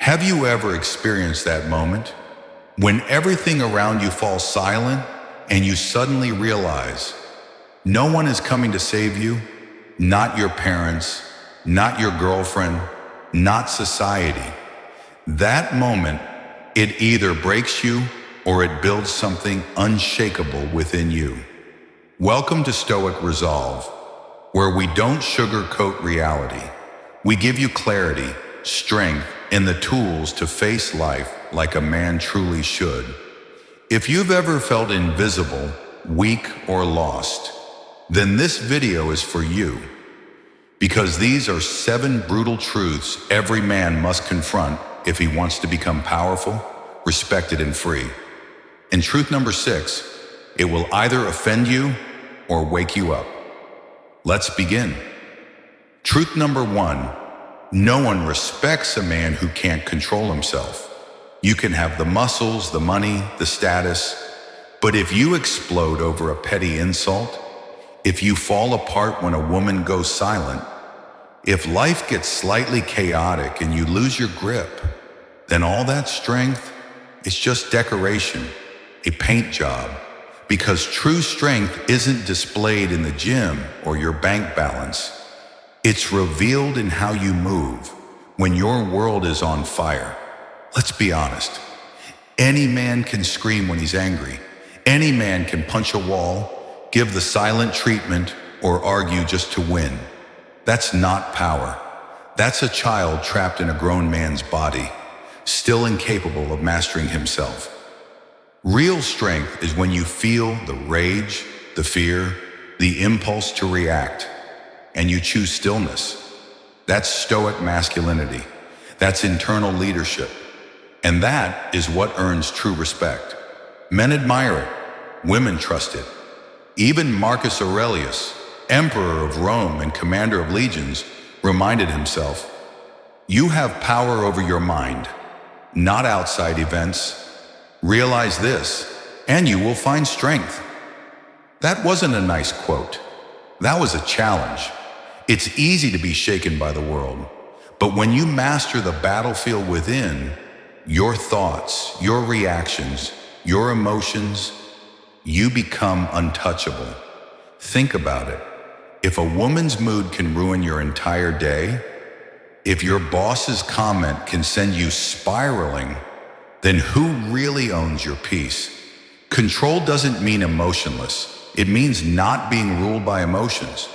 Have you ever experienced that moment when everything around you falls silent and you suddenly realize no one is coming to save you? Not your parents, not your girlfriend, not society. That moment, it either breaks you or it builds something unshakable within you. Welcome to Stoic Resolve, where we don't sugarcoat reality. We give you clarity, strength, and the tools to face life like a man truly should. If you've ever felt invisible, weak, or lost, then this video is for you. Because these are 7 brutal truths every man must confront if he wants to become powerful, respected, and free. And truth number 6, it will either offend you or wake you up. Let's begin. Truth number 1, no one respects a man who can't control himself. You can have the muscles, the money, the status, but if you explode over a petty insult, if you fall apart when a woman goes silent, if life gets slightly chaotic and you lose your grip, then all that strength is just decoration, a paint job, because true strength isn't displayed in the gym or your bank balance. It's revealed in how you move when your world is on fire. Let's be honest. Any man can scream when he's angry. Any man can punch a wall, give the silent treatment, or argue just to win. That's not power. That's a child trapped in a grown man's body, still incapable of mastering himself. Real strength is when you feel the rage, the fear, the impulse to react, and you choose stillness. That's stoic masculinity. That's internal leadership. And that is what earns true respect. Men admire it. Women trust it. Even Marcus Aurelius, emperor of Rome and commander of legions, reminded himself, "You have power over your mind, not outside events. Realize this, and you will find strength." That wasn't a nice quote. That was a challenge. It's easy to be shaken by the world, but when you master the battlefield within, your thoughts, your reactions, your emotions, you become untouchable. Think about it. If a woman's mood can ruin your entire day, if your boss's comment can send you spiraling, then who really owns your peace? Control doesn't mean emotionless. It means not being ruled by emotions.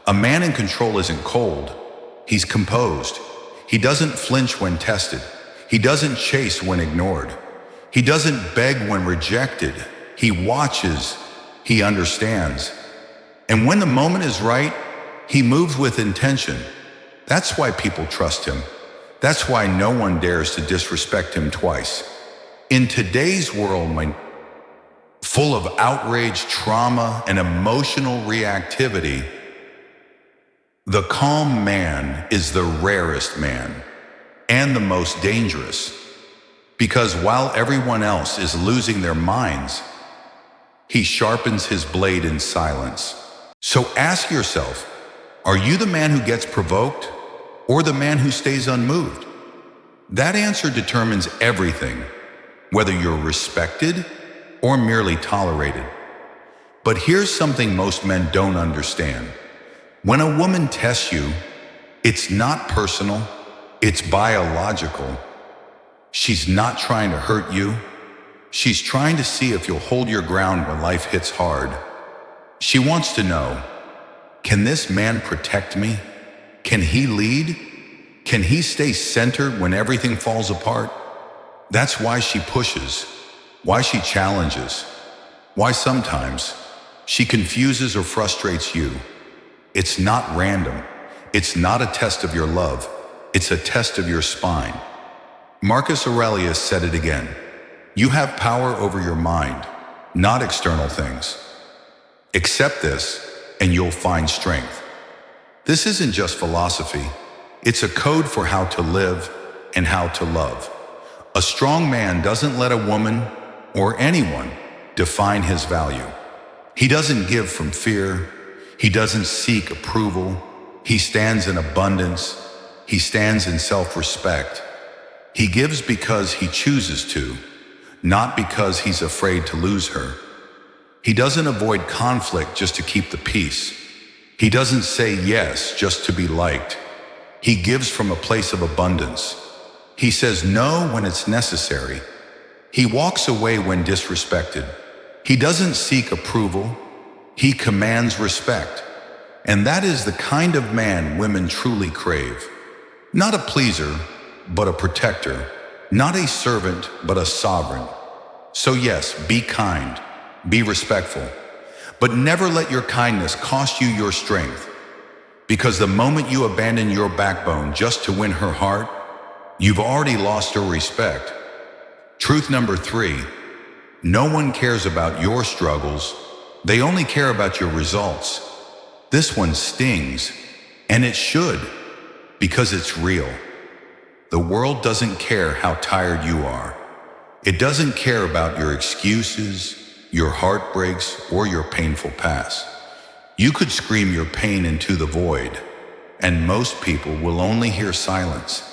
A man in control isn't cold. He's composed. He doesn't flinch when tested. He doesn't chase when ignored. He doesn't beg when rejected. He watches. He understands. And when the moment is right, he moves with intention. That's why people trust him. That's why no one dares to disrespect him twice. In today's world, full of outrage, trauma, and emotional reactivity, the calm man is the rarest man and the most dangerous, because while everyone else is losing their minds, he sharpens his blade in silence. So ask yourself, are you the man who gets provoked or the man who stays unmoved? That answer determines everything, whether you're respected or merely tolerated. But here's something most men don't understand. When a woman tests you, it's not personal, it's biological. She's not trying to hurt you. She's trying to see if you'll hold your ground when life hits hard. She wants to know, can this man protect me? Can he lead? Can he stay centered when everything falls apart? That's why she pushes, why she challenges, why sometimes she confuses or frustrates you. It's not random. It's not a test of your love. It's a test of your spine. Marcus Aurelius said it again. You have power over your mind, not external things. Accept this, and you'll find strength. This isn't just philosophy. It's a code for how to live and how to love. A strong man doesn't let a woman or anyone define his value. He doesn't give from fear. He doesn't seek approval. He stands in abundance. He stands in self-respect. He gives because he chooses to, not because he's afraid to lose her. He doesn't avoid conflict just to keep the peace. He doesn't say yes just to be liked. He gives from a place of abundance. He says no when it's necessary. He walks away when disrespected. He doesn't seek approval. He commands respect. And that is the kind of man women truly crave. Not a pleaser, but a protector. Not a servant, but a sovereign. So yes, be kind, be respectful, but never let your kindness cost you your strength. Because the moment you abandon your backbone just to win her heart, you've already lost her respect. Truth number 3, no one cares about your struggles. They only care about your results. This one stings, and it should, because it's real. The world doesn't care how tired you are. It doesn't care about your excuses, your heartbreaks, or your painful past. You could scream your pain into the void, and most people will only hear silence.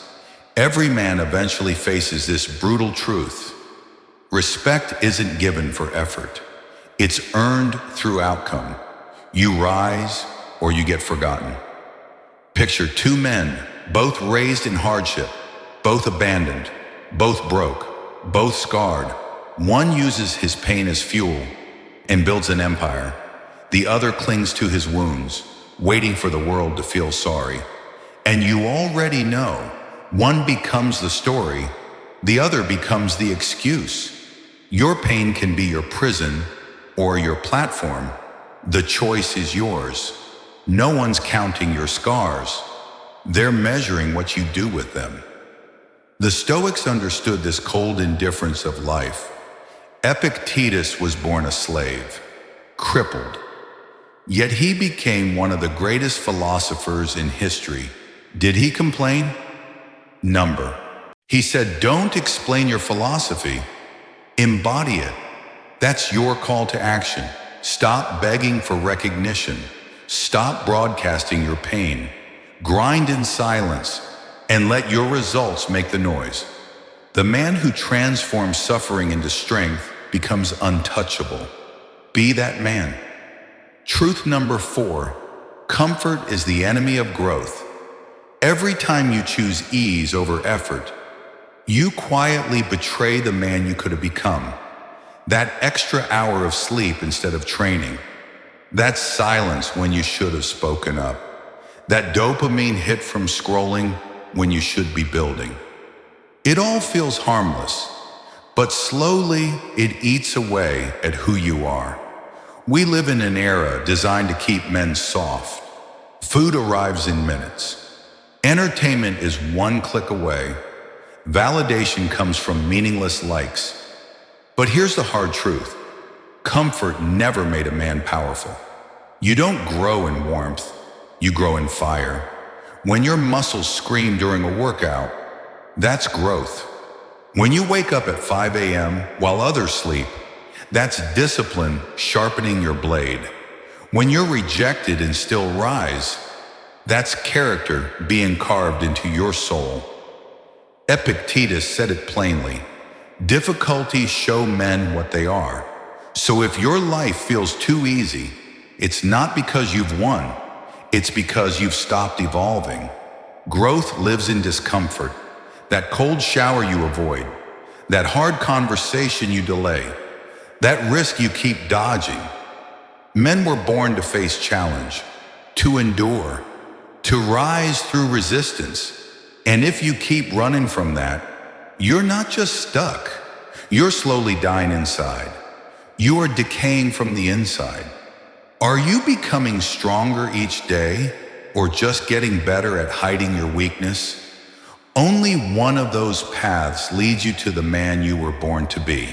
Every man eventually faces this brutal truth. Respect isn't given for effort. It's earned through outcome. You rise or you get forgotten. Picture 2 men, both raised in hardship, both abandoned, both broke, both scarred. One uses his pain as fuel and builds an empire. The other clings to his wounds, waiting for the world to feel sorry. And you already know, one becomes the story, the other becomes the excuse. Your pain can be your prison or your platform. The choice is yours. No one's counting your scars. They're measuring what you do with them. The Stoics understood this cold indifference of life. Epictetus was born a slave, crippled. Yet he became one of the greatest philosophers in history. Did he complain? Number. He said, don't explain your philosophy. Embody it. That's your call to action. Stop begging for recognition. Stop broadcasting your pain. Grind in silence and let your results make the noise. The man who transforms suffering into strength becomes untouchable. Be that man. Truth number 4, comfort is the enemy of growth. Every time you choose ease over effort, you quietly betray the man you could have become. That extra hour of sleep instead of training. That silence when you should have spoken up. That dopamine hit from scrolling when you should be building. It all feels harmless, but slowly it eats away at who you are. We live in an era designed to keep men soft. Food arrives in minutes. Entertainment is one click away. Validation comes from meaningless likes. But here's the hard truth. Comfort never made a man powerful. You don't grow in warmth, you grow in fire. When your muscles scream during a workout, that's growth. When you wake up at 5 a.m. while others sleep, that's discipline sharpening your blade. When you're rejected and still rise, that's character being carved into your soul. Epictetus said it plainly. Difficulties show men what they are. So if your life feels too easy, it's not because you've won. It's because you've stopped evolving. Growth lives in discomfort. That cold shower you avoid. That hard conversation you delay. That risk you keep dodging. Men were born to face challenge, to endure, to rise through resistance. And if you keep running from that, you're not just stuck. You're slowly dying inside. You are decaying from the inside. Are you becoming stronger each day or just getting better at hiding your weakness? Only one of those paths leads you to the man you were born to be.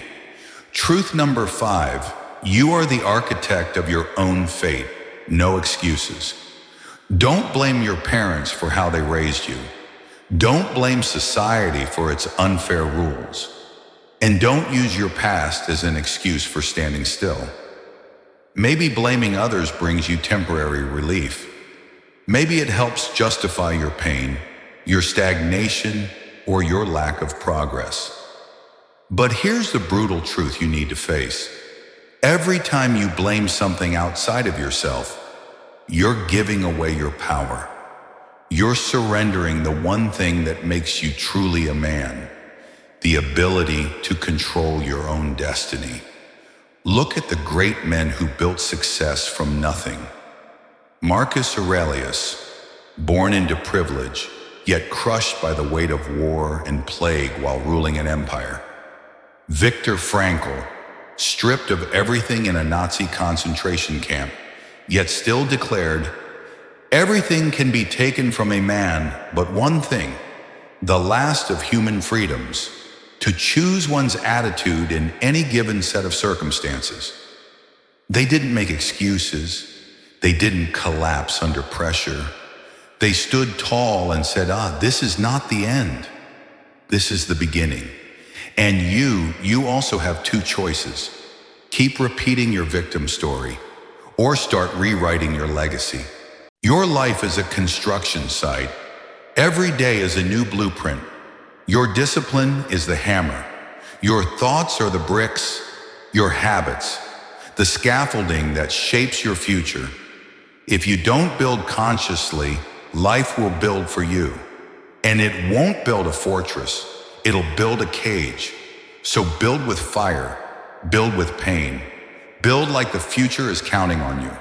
Truth number 5, you are the architect of your own fate. No excuses. Don't blame your parents for how they raised you. Don't blame society for its unfair rules. And don't use your past as an excuse for standing still. Maybe blaming others brings you temporary relief. Maybe it helps justify your pain, your stagnation, or your lack of progress. But here's the brutal truth you need to face. Every time you blame something outside of yourself, you're giving away your power. You're surrendering the one thing that makes you truly a man, the ability to control your own destiny. Look at the great men who built success from nothing. Marcus Aurelius, born into privilege, yet crushed by the weight of war and plague while ruling an empire. Viktor Frankl, stripped of everything in a Nazi concentration camp, yet still declared, "Everything can be taken from a man, but one thing, the last of human freedoms, to choose one's attitude in any given set of circumstances." They didn't make excuses. They didn't collapse under pressure. They stood tall and said, this is not the end. This is the beginning. And you also have two choices. Keep repeating your victim story, or start rewriting your legacy. Your life is a construction site. Every day is a new blueprint. Your discipline is the hammer. Your thoughts are the bricks, your habits, the scaffolding that shapes your future. If you don't build consciously, life will build for you. And it won't build a fortress, it'll build a cage. So build with fire, build with pain, build like the future is counting on you.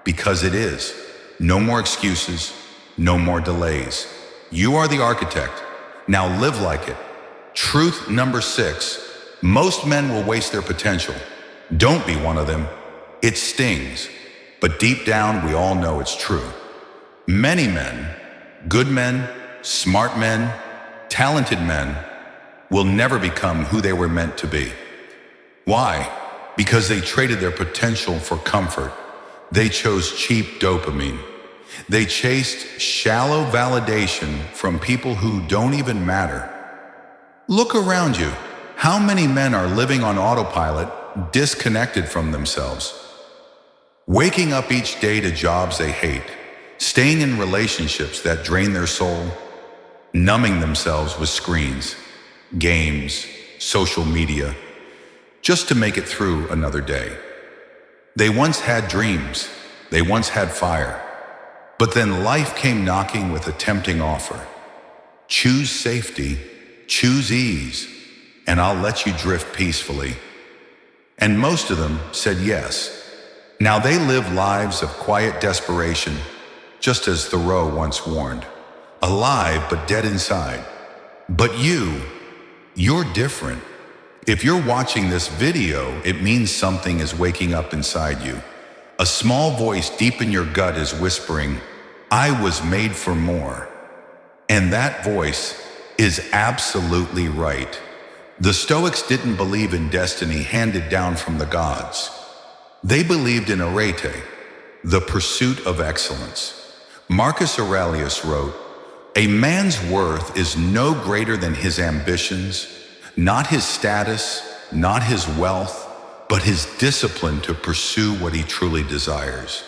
Because it is. No more excuses, no more delays. You are the architect. Now live like it. Truth number 6. Most men will waste their potential. Don't be one of them. It stings. But deep down, we all know it's true. Many men, good men, smart men, talented men, will never become who they were meant to be. Why? Because they traded their potential for comfort. They chose cheap dopamine. They chased shallow validation from people who don't even matter. Look around you. How many men are living on autopilot, disconnected from themselves? Waking up each day to jobs they hate, staying in relationships that drain their soul, numbing themselves with screens, games, social media, just to make it through another day. They once had dreams, they once had fire, but then life came knocking with a tempting offer. Choose safety, choose ease, and I'll let you drift peacefully. And most of them said yes. Now they live lives of quiet desperation, just as Thoreau once warned. Alive but dead inside. But you're different. If you're watching this video, it means something is waking up inside you. A small voice deep in your gut is whispering, I was made for more. And that voice is absolutely right. The Stoics didn't believe in destiny handed down from the gods. They believed in arete, the pursuit of excellence. Marcus Aurelius wrote, a man's worth is no greater than his ambitions, not his status, not his wealth, but his discipline to pursue what he truly desires.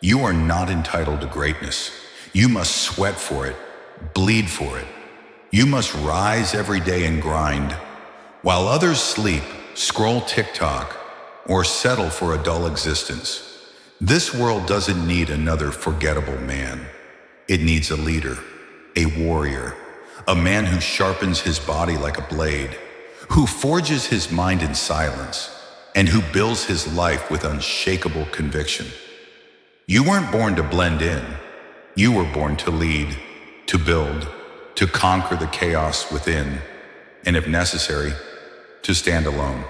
You are not entitled to greatness. You must sweat for it, bleed for it. You must rise every day and grind. While others sleep, scroll TikTok, or settle for a dull existence. This world doesn't need another forgettable man. It needs a leader, a warrior, a man who sharpens his body like a blade, who forges his mind in silence, and who builds his life with unshakable conviction. You weren't born to blend in. You were born to lead, to build, to conquer the chaos within, and if necessary, to stand alone.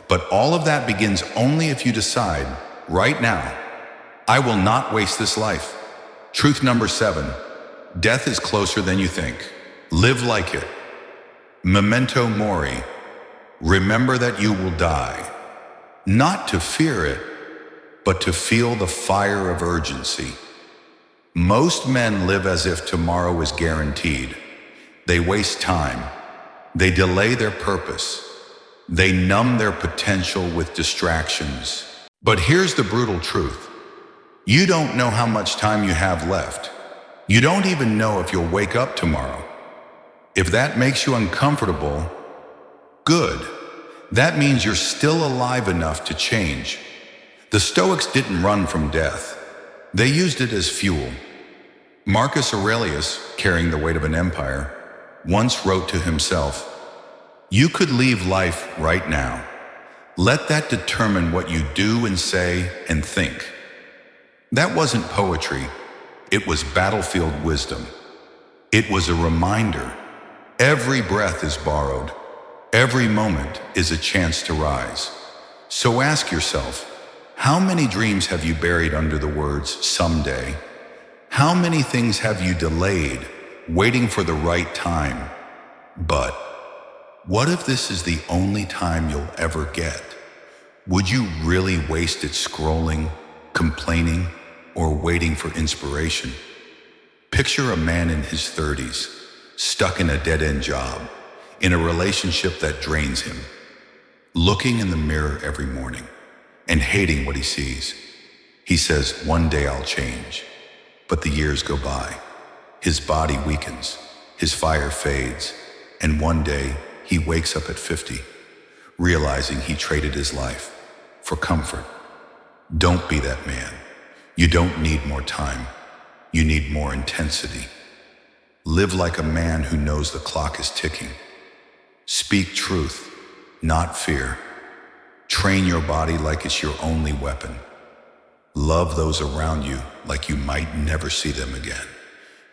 But all of that begins only if you decide, right now, I will not waste this life. Truth number 7, death is closer than you think. Live like it. Memento mori. Remember that you will die. Not to fear it, but to feel the fire of urgency. Most men live as if tomorrow is guaranteed. They waste time. They delay their purpose. They numb their potential with distractions. But here's the brutal truth. You don't know how much time you have left. You don't even know if you'll wake up tomorrow. If that makes you uncomfortable, good. That means you're still alive enough to change. The Stoics didn't run from death. They used it as fuel. Marcus Aurelius, carrying the weight of an empire, once wrote to himself, "You could leave life right now. Let that determine what you do and say and think." That wasn't poetry. It was battlefield wisdom. It was a reminder. Every breath is borrowed. Every moment is a chance to rise. So ask yourself, how many dreams have you buried under the words someday? How many things have you delayed, waiting for the right time? But what if this is the only time you'll ever get? Would you really waste it scrolling, complaining, or waiting for inspiration? Picture a man in his 30s, stuck in a dead-end job, in a relationship that drains him, looking in the mirror every morning and hating what he sees. He says, "One day I'll change." But the years go by. His body weakens, his fire fades, and one day he wakes up at 50, realizing he traded his life for comfort. Don't be that man. You don't need more time. You need more intensity. Live like a man who knows the clock is ticking. Speak truth, not fear. Train your body like it's your only weapon. Love those around you like you might never see them again,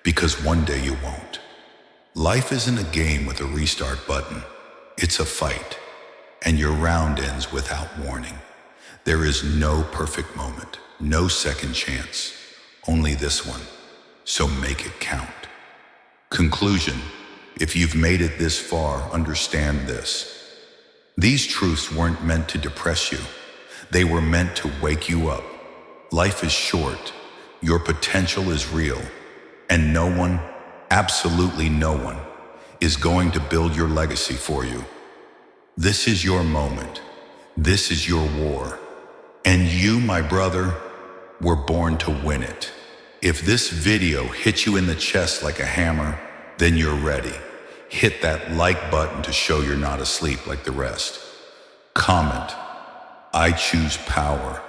because one day you won't. Life isn't a game with a restart button. It's a fight, and your round ends without warning. There is no perfect moment, no second chance, only this one. So make it count. Conclusion: if you've made it this far, understand this. These truths weren't meant to depress you. They were meant to wake you up. Life is short. Your potential is real. And no one, absolutely no one, is going to build your legacy for you. This is your moment. This is your war. And you, my brother, were born to win it. If this video hit you in the chest like a hammer, then you're ready. Hit that like button to show you're not asleep like the rest. Comment, "I choose power,"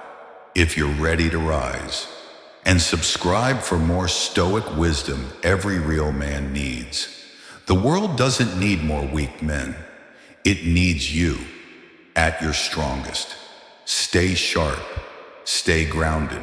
if you're ready to rise. And subscribe for more Stoic wisdom every real man needs. The world doesn't need more weak men. It needs you at your strongest. Stay sharp, stay grounded,